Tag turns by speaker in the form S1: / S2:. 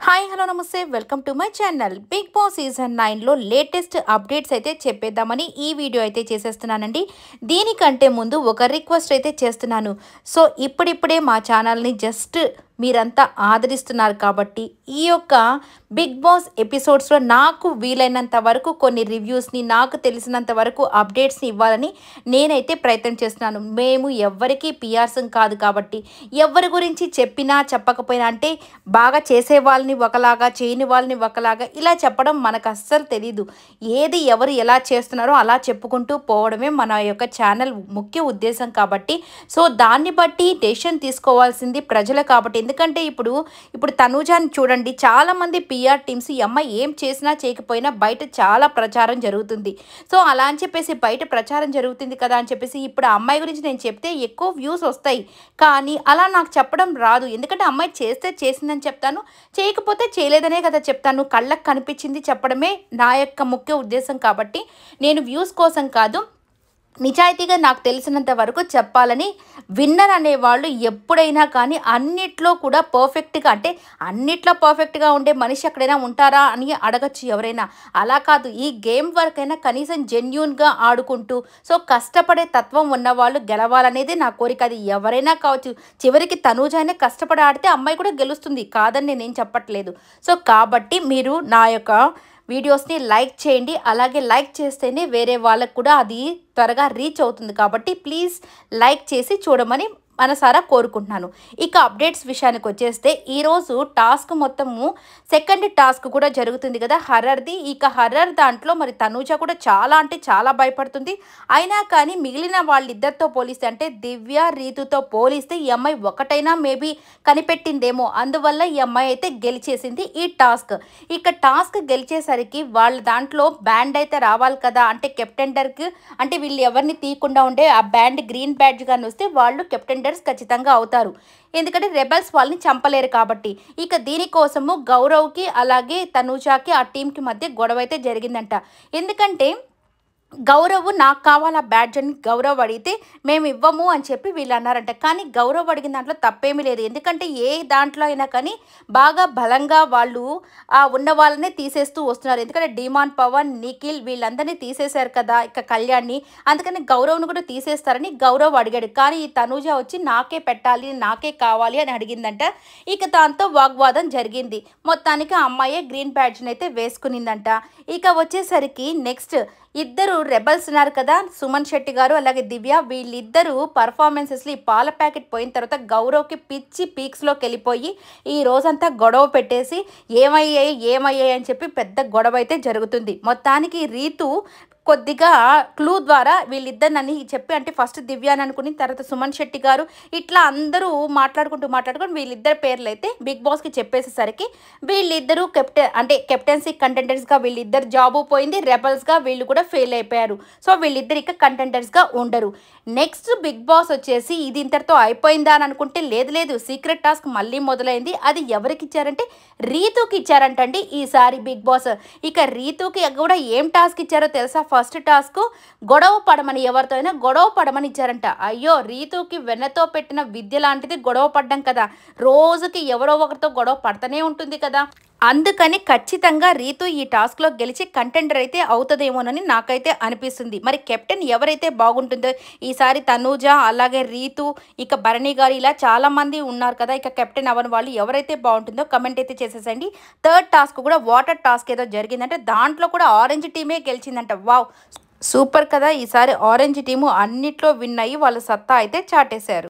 S1: Hi hello నమస్తే welcome to my channel. Bigg Boss season 9లో latest updates అయితే చెప్పేద్దామని ఈ వీడియో అయితే చేసేస్తున్నానండి. దీనికంటే ముందు ఒక రిక్వెస్ట్ అయితే చేస్తున్నాను. సో ఇప్పుడిప్పుడే మా ఛానల్ని జస్ట్ మీరంతా ఆదరిస్తున్నారు కాబట్టి ఈ యొక్క బిగ్ బాస్ ఎపిసోడ్స్లో నాకు వీలైనంత వరకు కొన్ని రివ్యూస్ని, నాకు తెలిసినంత వరకు అప్డేట్స్ని ఇవ్వాలని నేనైతే ప్రయత్నం చేస్తున్నాను. మేము ఎవ్వరికీ పిఆర్సం కాదు కాబట్టి ఎవరి గురించి చెప్పినా చెప్పకపోయినా, అంటే బాగా చేసే వాళ్ళని ఒకలాగా, చేయని వాళ్ళని ఒకలాగా ఇలా చెప్పడం మనకు అస్సలు తెలీదు. ఏది ఎవరు ఎలా చేస్తున్నారో అలా చెప్పుకుంటూ పోవడమే మన యొక్క ఛానల్ ముఖ్య ఉద్దేశం కాబట్టి, సో దాన్ని బట్టి డెసిషన్ తీసుకోవాల్సింది ప్రజలు కాబట్టి. ఎందుకంటే ఇప్పుడు తనూజాని చూడండి, చాలామంది పిఆర్ టీమ్స్ ఈ అమ్మాయి ఏం చేసినా చేయకపోయినా బయట చాలా ప్రచారం జరుగుతుంది. సో అలా అని చెప్పేసి బయట ప్రచారం జరుగుతుంది కదా అని చెప్పేసి ఇప్పుడు ఆ అమ్మాయి గురించి నేను చెప్తే ఎక్కువ వ్యూస్ వస్తాయి. కానీ అలా నాకు చెప్పడం రాదు. ఎందుకంటే అమ్మాయి చేస్తే చేసిందని చెప్తాను, చేయకపోతే చేయలేదనే కదా చెప్తాను. కళ్ళకు కనిపించింది చెప్పడమే నా యొక్క ముఖ్య ఉద్దేశం కాబట్టి నేను వ్యూస్ కోసం కాదు, నిజాయితీగా నాకు తెలిసినంత వరకు చెప్పాలని. విన్నర్ అనేవాళ్ళు ఎప్పుడైనా కానీ అన్నిట్లో కూడా పర్ఫెక్ట్గా, అంటే అన్నిట్లో పర్ఫెక్ట్గా ఉండే మనిషి ఎక్కడైనా ఉంటారా అని అడగచ్చు ఎవరైనా. అలా కాదు, ఈ గేమ్ వరకైనా కనీసం జెన్యూన్గా ఆడుకుంటూ సో కష్టపడే తత్వం ఉన్నవాళ్ళు గెలవాలనేది నా కోరిక. అది ఎవరైనా కావచ్చు. చివరికి తనూజానే కష్టపడి ఆడితే అమ్మాయి కూడా గెలుస్తుంది, కాదని నేనేం చెప్పట్లేదు. సో కాబట్టి మీరు నా యొక్క వీడియోస్ని లైక్ చేయండి. అలాగే లైక్ చేస్తేనే వేరే వాళ్ళకు కూడా అది త్వరగా రీచ్ అవుతుంది కాబట్టి ప్లీజ్ లైక్ చేసి చూడమని మనసారా కోరుకుంటున్నాను. ఇక అప్డేట్స్ విషయానికి వచ్చేస్తే ఈరోజు టాస్క్ మొత్తము సెకండ్ టాస్క్ కూడా జరుగుతుంది కదా, హర్రర్ది. ఇక హర్రర్ దాంట్లో మరి తనూజ కూడా చాలా అంటే చాలా భయపడుతుంది. అయినా కానీ మిగిలిన వాళ్ళిద్దరితో పోలిస్తే, అంటే దివ్య రీతుతో పోలిస్తే ఈ అమ్మాయి ఒకటైనా మేబీ కనిపెట్టిందేమో, అందువల్ల ఈ అమ్మాయి అయితే గెలిచేసింది ఈ టాస్క్. ఇక టాస్క్ గెలిచేసరికి వాళ్ళ దాంట్లో బ్యాండ్ అయితే రావాలి కదా, అంటే కెప్టెండర్కి, అంటే వీళ్ళు ఎవరిని తీయకుండా ఉండే ఆ బ్యాండ్ గ్రీన్ బ్యాడ్జ్ కానీ వస్తే వాళ్ళు కెప్టెండర్ ఖచ్చితంగా అవుతారు. ఎందుకంటే రెబల్స్ వాళ్ళని చంపలేరు కాబట్టి. ఇక దీనికోసము గౌరవ్కి అలాగే తనూజాకి ఆ టీంకి మధ్య గొడవ అయితే జరిగిందంట. ఎందుకంటే గౌరవ్ నాకు కావాలా బ్యాడ్జ్ అని గౌరవ్ అడిగితే మేము ఇవ్వము అని చెప్పి వీళ్ళు అన్నారంట. కానీ గౌరవ్ అడిగిన దాంట్లో తప్పేమీ లేదు. ఎందుకంటే ఏ దాంట్లో అయినా కానీ బాగా బలంగా వాళ్ళు ఉన్న వాళ్ళనే తీసేస్తూ వస్తున్నారు. ఎందుకంటే డిమాండ్, పవన్, నిఖిల్ వీళ్ళందరినీ తీసేశారు కదా ఇక కళ్యాణ్ని, అందుకని గౌరవ్ను కూడా తీసేస్తారని గౌరవ్ అడిగాడు. కానీ ఈ తనూజ వచ్చి నాకే పెట్టాలి, నాకే కావాలి అని అడిగిందంట. ఇక దాంతో వాగ్వాదం జరిగింది. మొత్తానికి ఆ అమ్మాయే గ్రీన్ బ్యాడ్జ్ని అయితే వేసుకునిందంట. ఇక వచ్చేసరికి నెక్స్ట్ ఇద్దరు రెబల్స్ ఉన్నారు కదా, సుమన్ శెట్టి గారు అలాగే దివ్య, వీళ్ళిద్దరూ పర్ఫార్మెన్సెస్లో ఈ పాల ప్యాకెట్ పోయిన తర్వాత గౌరవ్కి పిచ్చి పీక్స్లోకి వెళ్ళిపోయి ఈ రోజంతా గొడవ పెట్టేసి ఏమయ్యాయి అని చెప్పి పెద్ద గొడవ అయితే జరుగుతుంది. మొత్తానికి రీతు కొద్దిగా క్లూ ద్వారా వీళ్ళిద్దరిని చెప్పి, అంటే ఫస్ట్ దివ్య అని అనుకుని తర్వాత సుమన్ శెట్టి గారు ఇట్లా అందరూ మాట్లాడుకుని వీళ్ళిద్దరి పేర్లు అయితే బిగ్ బాస్కి చెప్పేసేసరికి వీళ్ళిద్దరూ కెప్టెన్సీ కంటెండర్స్గా వీళ్ళిద్దరు జాబు పోయింది, రెబల్స్గా వీళ్ళు కూడా ఫెయిల్ అయిపోయారు. సో వీళ్ళిద్దరు ఇక కంటెండర్స్గా ఉండరు. నెక్స్ట్ బిగ్ బాస్ వచ్చేసి ఇది ఇంతటితో అయిపోయిందా అని అనుకుంటే లేదు, సీక్రెట్ టాస్క్ మళ్ళీ మొదలైంది. అది ఎవరికి ఇచ్చారంటే రీతుకి ఇచ్చారంటండి ఈసారి బిగ్ బాస్. ఇక రీతుకి కూడా ఏం టాస్క్ ఇచ్చారో తెలుసా? ఫస్ట్ టాస్క్ గొడవ పడమని, ఎవరితో అయినా గొడవ పడమని ఇచ్చారంట. అయ్యో, రీతుకి వెన్నతో పెట్టిన విద్య లాంటిది గొడవ పడ్డం కదా, రోజుకి ఎవరో ఒకరితో గొడవ పడుతూనే ఉంటుంది కదా. అందుకని ఖచ్చితంగా రీతు ఈ టాస్క్లో గెలిచి కంటెండర్ అయితే అవుతుందేమోనని నాకైతే అనిపిస్తుంది. మరి కెప్టెన్ ఎవరైతే బాగుంటుందో ఈసారి తనూజ అలాగే రీతు ఇక భరణి గారు ఇలా చాలామంది ఉన్నారు కదా, ఇక కెప్టెన్ అవ్వని వాళ్ళు ఎవరైతే బాగుంటుందో కమెంట్ అయితే చేసేసండి. థర్డ్ టాస్క్ కూడా వాటర్ టాస్క్ ఏదో జరిగిందంటే దాంట్లో కూడా ఆరెంజ్ టీమే గెలిచిందంట. వావ్, సూపర్ కదా, ఈసారి ఆరెంజ్ టీము అన్నిట్లో విన్ అయ్యి వాళ్ళ సత్తా అయితే చాటేశారు.